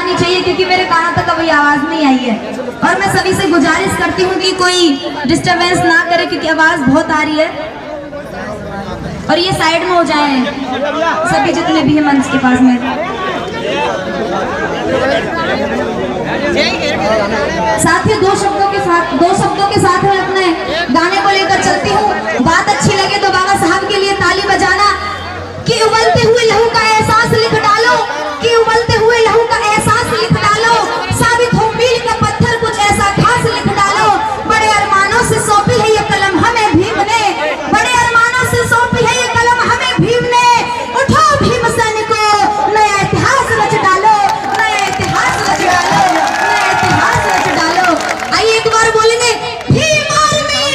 आनी चाहिए क्योंकि मेरे कानों तक अभी आवाज नहीं आई है। और मैं सभी से गुजारिश करती हूँ कि कोई डिस्टरबेंस ना करे क्योंकि आवाज बहुत आ रही है। और ये साइड में हो जाए सभी जितने भी हैं मंच के पास में। साथियों दो शब्दों के साथ मैं अपने गाने को लेकर चलती हूँ। बात अच्छी लगे तो बाबा साहब के लिए ताली बजाना। कि उबलते हुए लहू का एहसास लिख डालो, कि उबलते हुए लहू का एहसास लिख डालो, साबित हो मील का पत्थर कुछ ऐसा खास लिख डालो। बड़े अरमानों से सौंपी है ये कलम हमें भीम ने, बड़े अरमानों से सौंपी है ये कलम हमें भीम ने। उठो भीम सैनिकों, नया इतिहास रच डालो, नया इतिहास रच डालो, नया इतिहास रच डालो। आइए एक बार बोलेंगे भीम आर्मी,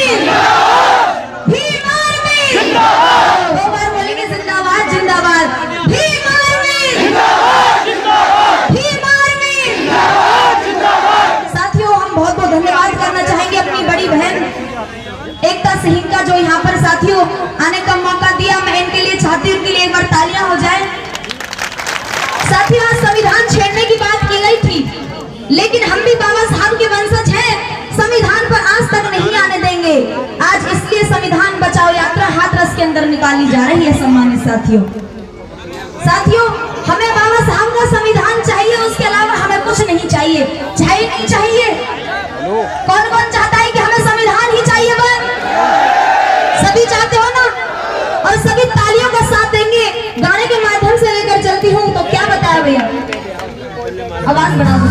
भीम आर्मी, दो बार बोलेंगे जिंदाबाद जिंदाबाद, भीम आर्मी, भीम आर्मी। साथियों हम बहुत बहुत धन्यवाद करना चाहेंगे अपनी बड़ी बहन एकता सिंह का जो यहाँ पर साथियों आने का मौका दिया। मैं इनके लिए चाहती हूँ, उनके लिए एक बार तालियां हो जाए। साथियों आज संविधान छेड़ने की बात की गई थी, लेकिन हम भी बाबा साहब के वंशज हैं, संविधान पर आज तक नहीं आने देंगे। आज इसलिए संविधान बचाओ यात्रा हाथरस के अंदर निकाली जा रही है। सम्मानित साथियों हमें बाबा साहब का संविधान चाहिए, उसके अलावा हमें कुछ नहीं चाहिए। चाहिए नहीं चाहिए? कौन कौन चाहता है कि हमें संविधान ही चाहिए? बस सभी चाहते हो ना? और सभी तालियों का साथ देंगे। गाने के माध्यम से लेकर चलती हूँ तो क्या बताया भैया, आवाज बढ़ा दो।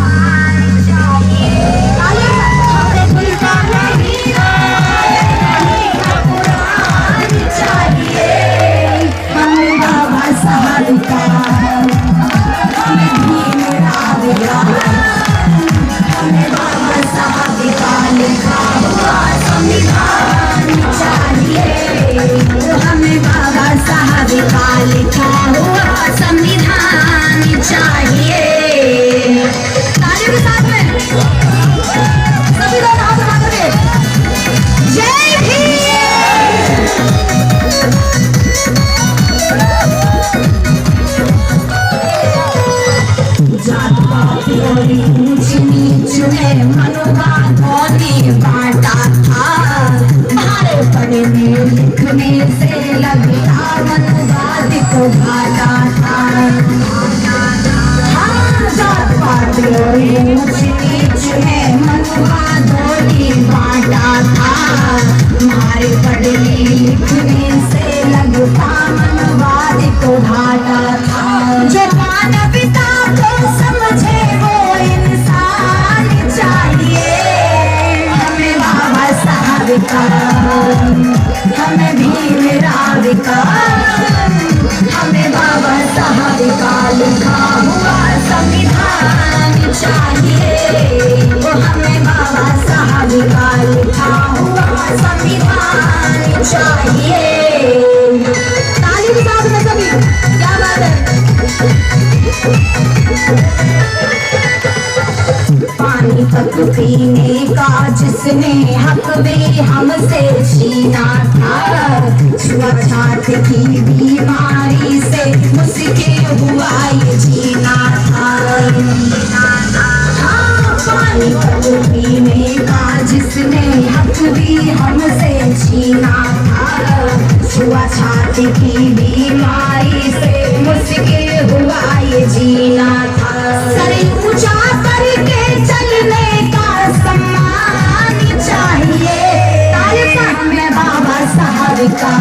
हमें भीम राव का, हमें बाबा साहब का लिखा हुआ संविधान चाहिए। वो हमें बाबा साहब का लिखा हुआ संविधान चाहिए। ताली के साथ में सभी, क्या बात है। पानी तक पीने का जिसने हक भी हमसे छीना था, छुआछूत की बीमारी से मुश्किल हुआ ये जीना था। हाँ पानी तक पीने का जिसने हक भी हमसे छीना था, छुआछूत की बीमारी से मुश्किल हुआ ये जीना था। सर ऊंचा करके चलने का सम्मान चाहिए। हमें बाबा साहब का,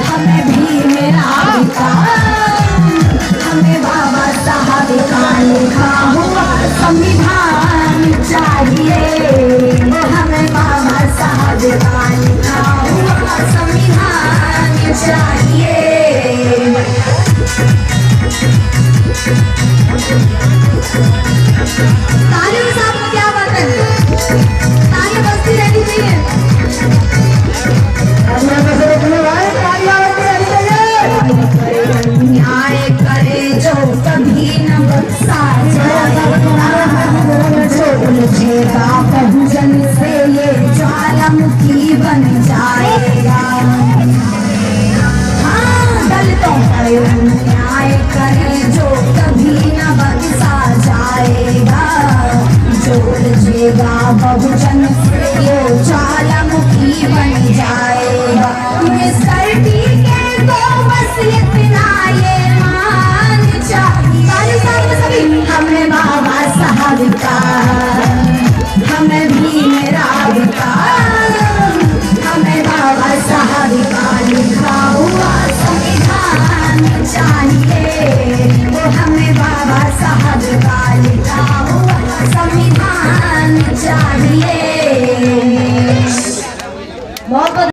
हमें भीम राव का, हमें बाबा साहब का लिखा हुआ संविधान चाहिए। हमें बाबा साहब का लिखा हुआ संविधान चाहिए। तालियों के साथ क्या बात है, तालियां बजती रहनी चाहिए। न्याय करे जो कभी न बख्शा जाएगा, बहुजन से ये ज्वालामुखी बन जाएगा। हाँ दलितों पर न्याय करे जो कभी न बख्शा हमें सर्टिफिकेट को बस इतना ये मान चाहिए सभी हमें बाबा साहब का हमें भीम राव का हमें बाबा साहब का लिखा हुआ संविधान चाहिए वो हमें बाबा साहब का लिखा हुआ संविधान चाहिए। बहुत